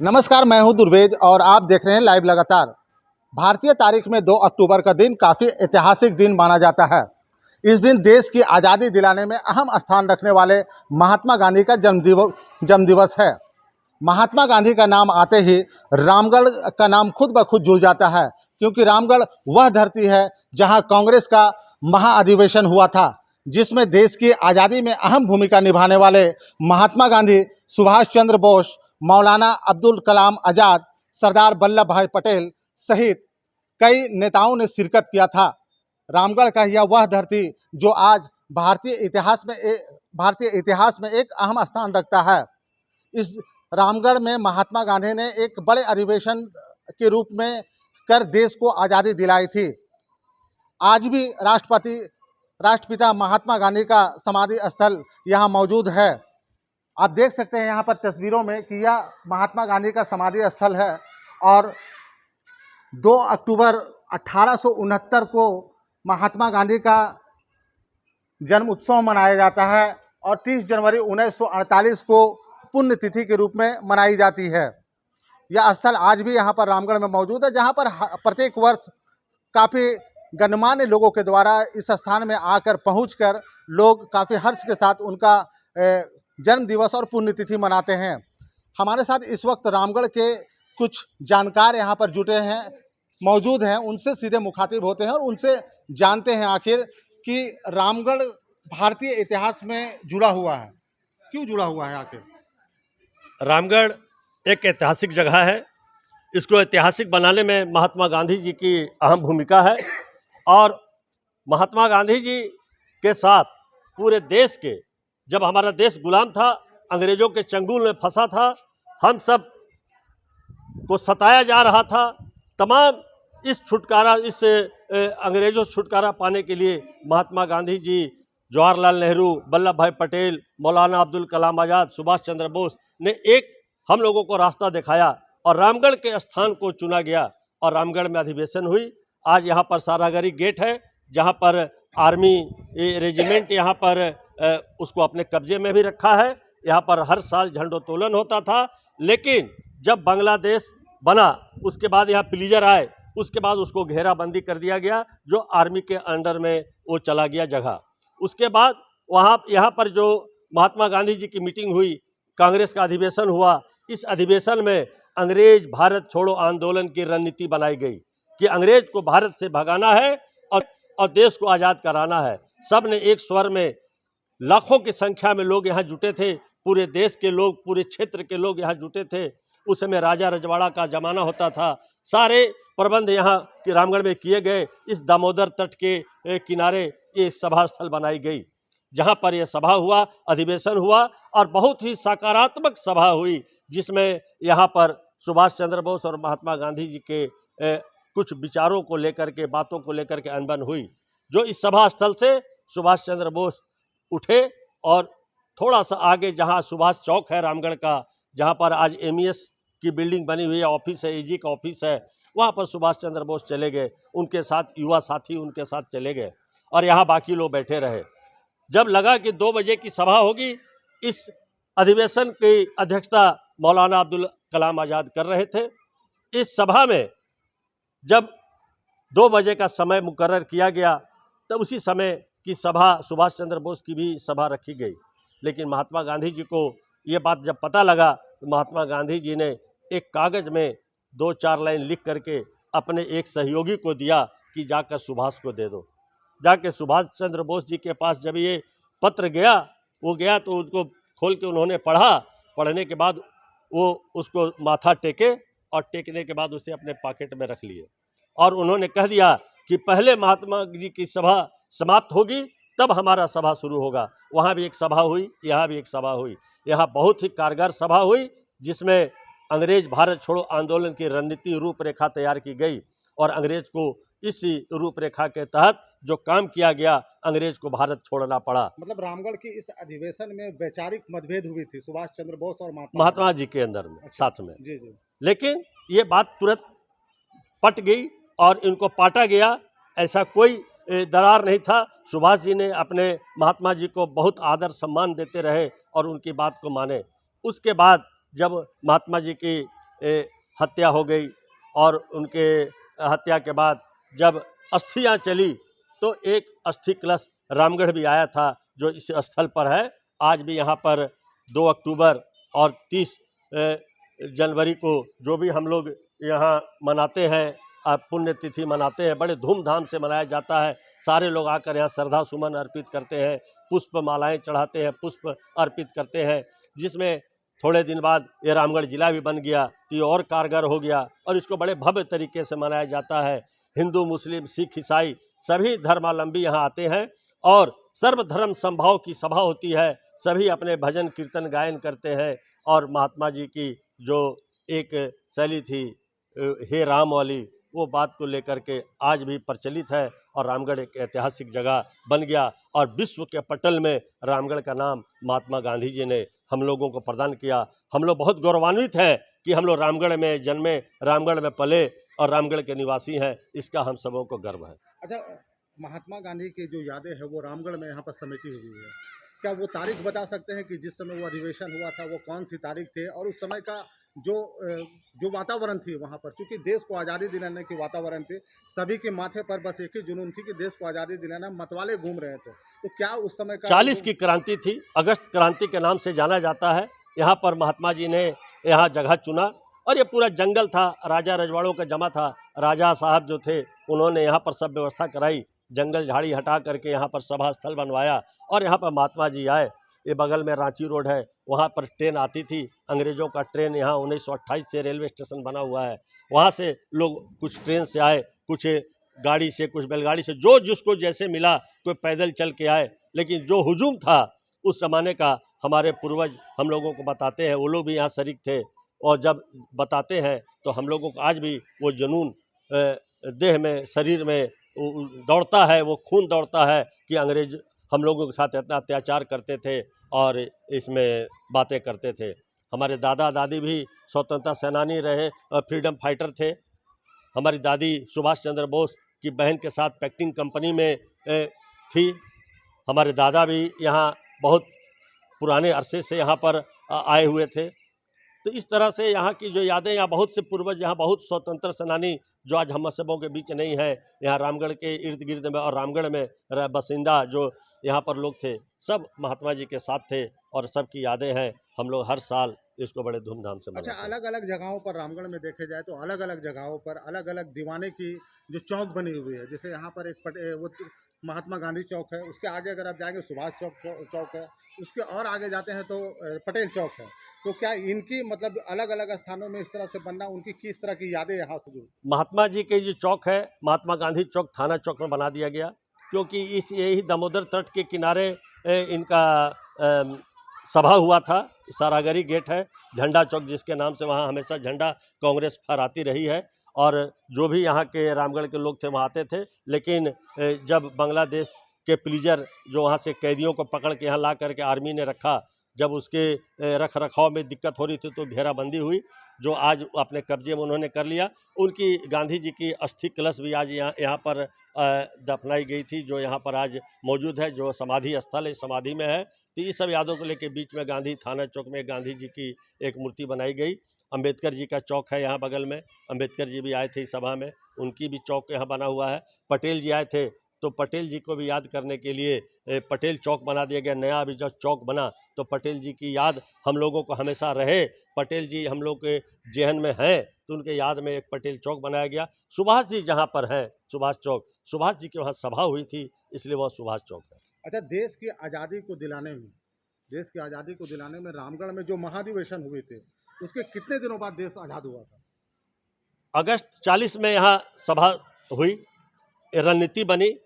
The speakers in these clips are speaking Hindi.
नमस्कार, मैं हूं दुर्वेद और आप देख रहे हैं लाइव लगातार। भारतीय तारीख में 2 अक्टूबर का दिन काफ़ी ऐतिहासिक दिन माना जाता है। इस दिन देश की आज़ादी दिलाने में अहम स्थान रखने वाले महात्मा गांधी का जन्मदिवस है। महात्मा गांधी का नाम आते ही रामगढ़ का नाम खुद ब खुद जुड़ जाता है, क्योंकि रामगढ़ वह धरती है जहां कांग्रेस का महाअधिवेशन हुआ था, जिसमें देश की आज़ादी में अहम भूमिका निभाने वाले महात्मा गांधी, सुभाष चंद्र बोस, मौलाना अब्दुल कलाम आज़ाद, सरदार वल्लभ भाई पटेल सहित कई नेताओं ने शिरकत किया था। रामगढ़ का यह वह धरती जो आज भारतीय इतिहास में एक अहम स्थान रखता है। इस रामगढ़ में महात्मा गांधी ने एक बड़े अधिवेशन के रूप में कर देश को आज़ादी दिलाई थी। आज भी राष्ट्रपिता महात्मा गांधी का समाधि स्थल यहाँ मौजूद है। आप देख सकते हैं यहाँ पर तस्वीरों में कि यह महात्मा गांधी का समाधि स्थल है और 2 अक्टूबर 1869 को महात्मा गांधी का जन्म उत्सव मनाया जाता है और 30 जनवरी 1948 को पुण्यतिथि के रूप में मनाई जाती है। यह स्थल आज भी यहाँ पर रामगढ़ में मौजूद है, जहाँ पर प्रत्येक वर्ष काफ़ी गणमान्य लोगों के द्वारा इस स्थान में आकर पहुंचकर लोग काफ़ी हर्ष के साथ उनका जन्म दिवस और पुण्यतिथि मनाते हैं। हमारे साथ इस वक्त रामगढ़ के कुछ जानकार यहाँ पर मौजूद हैं। उनसे सीधे मुखातिब होते हैं और उनसे जानते हैं आखिर कि रामगढ़ भारतीय इतिहास में जुड़ा हुआ है, क्यों जुड़ा हुआ है आखिर? रामगढ़ एक ऐतिहासिक जगह है। इसको ऐतिहासिक बनाने में महात्मा गांधी जी की अहम भूमिका है और महात्मा गांधी जी के साथ पूरे देश के, जब हमारा देश गुलाम था, अंग्रेजों के चंगुल में फंसा था, हम सब को सताया जा रहा था, तमाम इस अंग्रेजों से छुटकारा पाने के लिए महात्मा गांधी जी, जवाहरलाल नेहरू, वल्लभ भाई पटेल, मौलाना अब्दुल कलाम आज़ाद, सुभाष चंद्र बोस ने एक हम लोगों को रास्ता दिखाया और रामगढ़ के स्थान को चुना गया और रामगढ़ में अधिवेशन हुई। आज यहाँ पर सारागढ़ी गेट है, जहाँ पर आर्मी रेजिमेंट यहाँ पर उसको अपने कब्जे में भी रखा है। यहाँ पर हर साल झंडोत्तोलन होता था, लेकिन जब बांग्लादेश बना उसके बाद यहाँ प्लीजर आए, उसके बाद उसको घेराबंदी कर दिया गया, जो आर्मी के अंडर में वो चला गया जगह। उसके बाद यहाँ पर जो महात्मा गांधी जी की मीटिंग हुई, कांग्रेस का अधिवेशन हुआ। इस अधिवेशन में अंग्रेज भारत छोड़ो आंदोलन की रणनीति बनाई गई कि अंग्रेज को भारत से भगाना है और देश को आज़ाद कराना है। सब ने एक स्वर में, लाखों की संख्या में लोग यहाँ जुटे थे, पूरे देश के लोग, पूरे क्षेत्र के लोग यहाँ जुटे थे। उस समय राजा रजवाड़ा का जमाना होता था। सारे प्रबंध यहाँ के रामगढ़ में किए गए। इस दामोदर तट के किनारे ये सभा स्थल बनाई गई, जहाँ पर यह सभा हुआ, अधिवेशन हुआ और बहुत ही सकारात्मक सभा हुई, जिसमें यहाँ पर सुभाष चंद्र बोस और महात्मा गांधी जी के कुछ विचारों को लेकर के, बातों को लेकर के अनबन हुई। जो इस सभा स्थल से सुभाष चंद्र बोस उठे और थोड़ा सा आगे, जहाँ सुभाष चौक है रामगढ़ का, जहाँ पर आज MES की बिल्डिंग बनी हुई है, ऑफिस है, AG का ऑफिस है, वहाँ पर सुभाष चंद्र बोस चले गए। उनके साथ युवा साथी उनके साथ चले गए और यहाँ बाकी लोग बैठे रहे। जब लगा कि 2 बजे की सभा होगी, इस अधिवेशन की अध्यक्षता मौलाना अब्दुल कलाम आज़ाद कर रहे थे। इस सभा में जब 2 बजे का समय मुकर्रर किया गया, तब उसी समय की सभा, सुभाष चंद्र बोस की भी सभा रखी गई। लेकिन महात्मा गांधी जी को ये बात जब पता लगा, तो महात्मा गांधी जी ने एक कागज़ में 2-4 लाइन लिख करके अपने एक सहयोगी को दिया कि जाकर सुभाष को दे दो। जाके सुभाष चंद्र बोस जी के पास जब ये पत्र गया, तो उसको खोल के उन्होंने पढ़ा। पढ़ने के बाद वो उसको माथा टेके और टेकने के बाद उसे अपने पॉकेट में रख लिए और उन्होंने कह दिया कि पहले महात्मा जी की सभा समाप्त होगी, तब हमारा सभा शुरू होगा। वहाँ भी एक सभा हुई, यहाँ भी एक सभा हुई। यहाँ बहुत ही कारगर सभा हुई, जिसमें अंग्रेज भारत छोड़ो आंदोलन की रणनीति रूपरेखा तैयार की गई और अंग्रेज को इसी रूपरेखा के तहत जो काम किया गया, अंग्रेज को भारत छोड़ना पड़ा। मतलब रामगढ़ की इस अधिवेशन में वैचारिक मतभेद हुई थी सुभाष चंद्र बोस और महात्मा जी के अंदर में। अच्छा, साथ में जी जी। लेकिन ये बात तुरंत पट गई और इनको पाटा गया। ऐसा कोई दरार नहीं था। सुभाष जी ने अपने महात्मा जी को बहुत आदर सम्मान देते रहे और उनकी बात को माने। उसके बाद जब महात्मा जी की हत्या हो गई और उनके हत्या के बाद जब अस्थियां चली तो एक अस्थि कलश रामगढ़ भी आया था जो इस स्थल पर है। आज भी यहाँ पर 2 अक्टूबर और 30 जनवरी को जो भी हम लोग यहाँ मनाते हैं, पुण्यतिथि मनाते हैं, बड़े धूमधाम से मनाया जाता है। सारे लोग आकर यहाँ श्रद्धा सुमन अर्पित करते हैं, पुष्प मालाएं चढ़ाते हैं, पुष्प अर्पित करते हैं, जिसमें थोड़े दिन बाद ये रामगढ़ जिला भी बन गया तो ये और कारगर हो गया और इसको बड़े भव्य तरीके से मनाया जाता है। हिंदू, मुस्लिम, सिख, ईसाई सभी धर्मावलंबी यहाँ आते हैं और सर्वधर्म समभाव की सभा होती है। सभी अपने भजन कीर्तन गायन करते हैं और महात्मा जी की जो एक शैली थी हे राम वाली, वो बात को लेकर के आज भी प्रचलित है और रामगढ़ एक ऐतिहासिक जगह बन गया और विश्व के पटल में रामगढ़ का नाम महात्मा गांधी जी ने हम लोगों को प्रदान किया। हम लोग बहुत गौरवान्वित हैं कि हम लोग रामगढ़ में जन्मे, रामगढ़ में पले और रामगढ़ के निवासी हैं, इसका हम सबों को गर्व है। अच्छा, महात्मा गांधी की जो यादें हैं वो रामगढ़ में यहाँ पर समेटी हुई है, क्या वो तारीख बता सकते हैं कि जिस समय वो अधिवेशन हुआ था वो कौन सी तारीख थी और उस समय का जो वातावरण थी वहाँ पर, क्योंकि देश को आज़ादी दिलाने की वातावरण थी, सभी के माथे पर बस एक ही जुनून थी कि देश को आज़ादी दिलाना, मतवाले घूम रहे थे, तो क्या उस समय का 40 की क्रांति थी, अगस्त क्रांति के नाम से जाना जाता है। यहाँ पर महात्मा जी ने यहाँ जगह चुना और ये पूरा जंगल था, राजा रजवाड़ों का जमा था। राजा साहब जो थे उन्होंने यहाँ पर सब व्यवस्था कराई, जंगल झाड़ी हटा करके यहाँ पर सभा स्थल बनवाया और यहाँ पर महात्मा जी आए। ये बगल में रांची रोड है, वहाँ पर ट्रेन आती थी, अंग्रेज़ों का ट्रेन यहाँ 1928 से रेलवे स्टेशन बना हुआ है। वहाँ से लोग कुछ ट्रेन से आए, कुछ गाड़ी से, कुछ बैलगाड़ी से, जो जिसको जैसे मिला, कोई पैदल चल के आए। लेकिन जो हुजूम था उस ज़माने का हमारे पूर्वज हम लोगों को बताते हैं, वो लोग भी यहाँ शरीक थे और जब बताते हैं तो हम लोगों को आज भी वो जुनून देह में, शरीर में दौड़ता है, वो खून दौड़ता है कि अंग्रेज हम लोगों के साथ इतना अत्याचार करते थे और इसमें बातें करते थे। हमारे दादा दादी भी स्वतंत्रता सेनानी रहे और फ्रीडम फाइटर थे। हमारी दादी सुभाष चंद्र बोस की बहन के साथ पैक्टिंग कंपनी में थी। हमारे दादा भी यहाँ बहुत पुराने अरसे से यहाँ पर आए हुए थे। तो इस तरह से यहाँ की जो यादें, यहाँ बहुत से पूर्वज, यहाँ बहुत स्वतंत्र सेनानी जो आज हम सबों के बीच नहीं है, यहाँ रामगढ़ के इर्द गिर्द में और रामगढ़ में बसिंदा जो यहाँ पर लोग थे, सब महात्मा जी के साथ थे और सबकी यादें हैं। हम लोग हर साल इसको बड़े धूमधाम से मनाते हैं। अच्छा, अलग अलग जगहों पर रामगढ़ में देखे जाए तो अलग अलग जगहों पर अलग अलग दीवाने की जो चौक बनी हुई है, जैसे यहाँ पर एक वो महात्मा गांधी चौक है, उसके आगे अगर आप जाएंगे सुभाष चौक है, उसके और आगे जाते हैं तो पटेल चौक है। तो क्या इनकी मतलब अलग अलग स्थानों में इस तरह से बनना, उनकी किस तरह की यादें यहाँ से जुड़ी? महात्मा जी के जो चौक है, महात्मा गांधी चौक थाना चौक में बना दिया गया, क्योंकि इस यही दामोदर तट के किनारे इनका सभा हुआ था। सारागरी गेट है, झंडा चौक जिसके नाम से, वहाँ हमेशा झंडा कांग्रेस फहराती रही है और जो भी यहाँ के रामगढ़ के लोग थे वहाँ आते थे। लेकिन जब बांग्लादेश के प्लीजर जो वहाँ से कैदियों को पकड़ के यहाँ ला करके आर्मी ने रखा, जब उसके रख रखाव में दिक्कत हो रही थी तो घेराबंदी हुई, जो आज अपने कब्जे में उन्होंने कर लिया। उनकी गांधी जी की अस्थि कलश भी आज यहाँ पर दफनाई गई थी, जो यहाँ पर आज मौजूद है, जो समाधि स्थल है, समाधि में है। तो ये सब यादों को लेके बीच में गांधी थाना चौक में गांधी जी की एक मूर्ति बनाई गई। अंबेडकर जी का चौक है यहाँ बगल में, अंबेडकर जी भी आए थे इस सभा में, उनकी भी चौक यहाँ बना हुआ है। पटेल जी आए थे तो पटेल जी को भी याद करने के लिए पटेल चौक बना दिया गया। नया अभी जब चौक बना तो पटेल जी की याद हम लोगों को हमेशा रहे, पटेल जी हम लोग के जेहन में हैं, तो उनके याद में एक पटेल चौक बनाया गया। सुभाष जी जहाँ पर हैं, सुभाष चौक, सुभाष जी की वहाँ सभा हुई थी, इसलिए वह सुभाष चौक है। अच्छा, देश की आज़ादी को दिलाने में रामगढ़ में जो महाधिवेशन हुए थे, उसके कितने दिनों बाद देश आज़ाद हुआ था? अगस्त 40 में यहाँ सभा हुई, रणनीति बनी,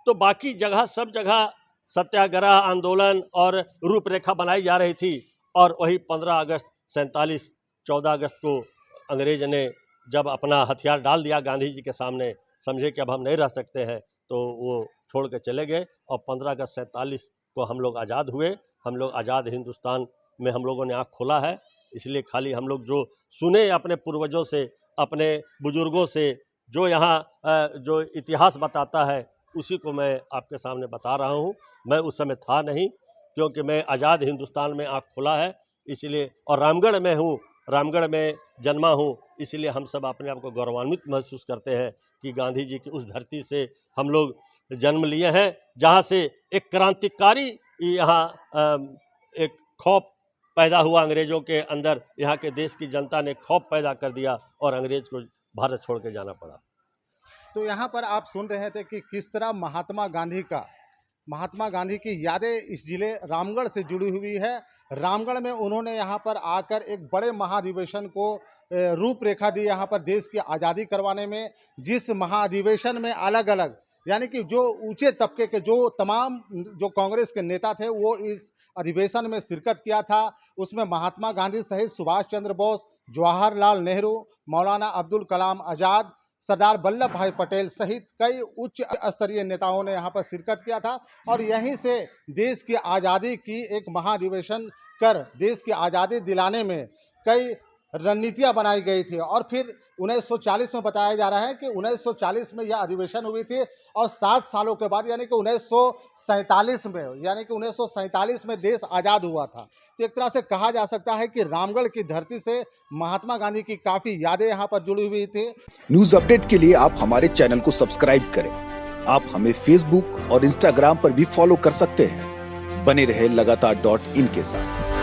तो बाकी जगह सब जगह सत्याग्रह आंदोलन और रूपरेखा बनाई जा रही थी। और वही 15 अगस्त 47, 14 अगस्त को अंग्रेज ने जब अपना हथियार डाल दिया गांधी जी के सामने, समझे कि अब हम नहीं रह सकते हैं, तो वो छोड़ के चले गए और 15 अगस्त 47 को हम लोग आज़ाद हुए। हम लोग आज़ाद हिंदुस्तान में हम लोगों ने आँख खोला है। इसलिए खाली हम लोग जो सुने अपने पूर्वजों से, अपने बुजुर्गों से, जो यहाँ जो इतिहास बताता है, उसी को मैं आपके सामने बता रहा हूँ। मैं उस समय था नहीं, क्योंकि मैं आज़ाद हिंदुस्तान में आँख खुला है इसलिए, और रामगढ़ में हूँ। रामगढ़ में जन्मा हूँ, इसलिए हम सब अपने आप को गौरवान्वित महसूस करते हैं कि गांधी जी की उस धरती से हम लोग जन्म लिए हैं, जहाँ से एक क्रांतिकारी यहाँ एक खौफ पैदा हुआ अंग्रेज़ों के अंदर। यहाँ के देश की जनता ने खौफ पैदा कर दिया और अंग्रेज़ को भारत छोड़ के जाना पड़ा। तो यहाँ पर आप सुन रहे थे कि किस तरह महात्मा गांधी की यादें इस जिले रामगढ़ से जुड़ी हुई है। रामगढ़ में उन्होंने यहाँ पर आकर एक बड़े महाधिवेशन को रूपरेखा दी, यहाँ पर देश की आज़ादी करवाने में। जिस महाधिवेशन में अलग अलग यानी कि जो ऊंचे तबके के जो तमाम जो कांग्रेस के नेता थे वो इस अधिवेशन में शिरकत किया था। उसमें महात्मा गांधी सहित सुभाष चंद्र बोस, जवाहरलाल नेहरू, मौलाना अब्दुल कलाम आज़ाद, सरदार वल्लभ भाई पटेल सहित कई उच्च स्तरीय नेताओं ने यहाँ पर शिरकत किया था। और यहीं से देश की आज़ादी की एक महाधिवेशन कर देश की आज़ादी दिलाने में कई रणनीतियाँ बनाई गई थी। और फिर 1940 में बताया जा रहा है कि 1940 में यह अधिवेशन हुई थी और 7 सालों के बाद यानी कि 1947 में देश आज़ाद हुआ था। तो एक तरह से कहा जा सकता है कि रामगढ़ की धरती से महात्मा गांधी की काफ़ी यादें यहाँ पर जुड़ी हुई थी। न्यूज अपडेट के लिए आप हमारे चैनल को सब्सक्राइब करें। आप हमें फेसबुक और इंस्टाग्राम पर भी फॉलो कर सकते हैं। बने रहे लगातार .in के साथ।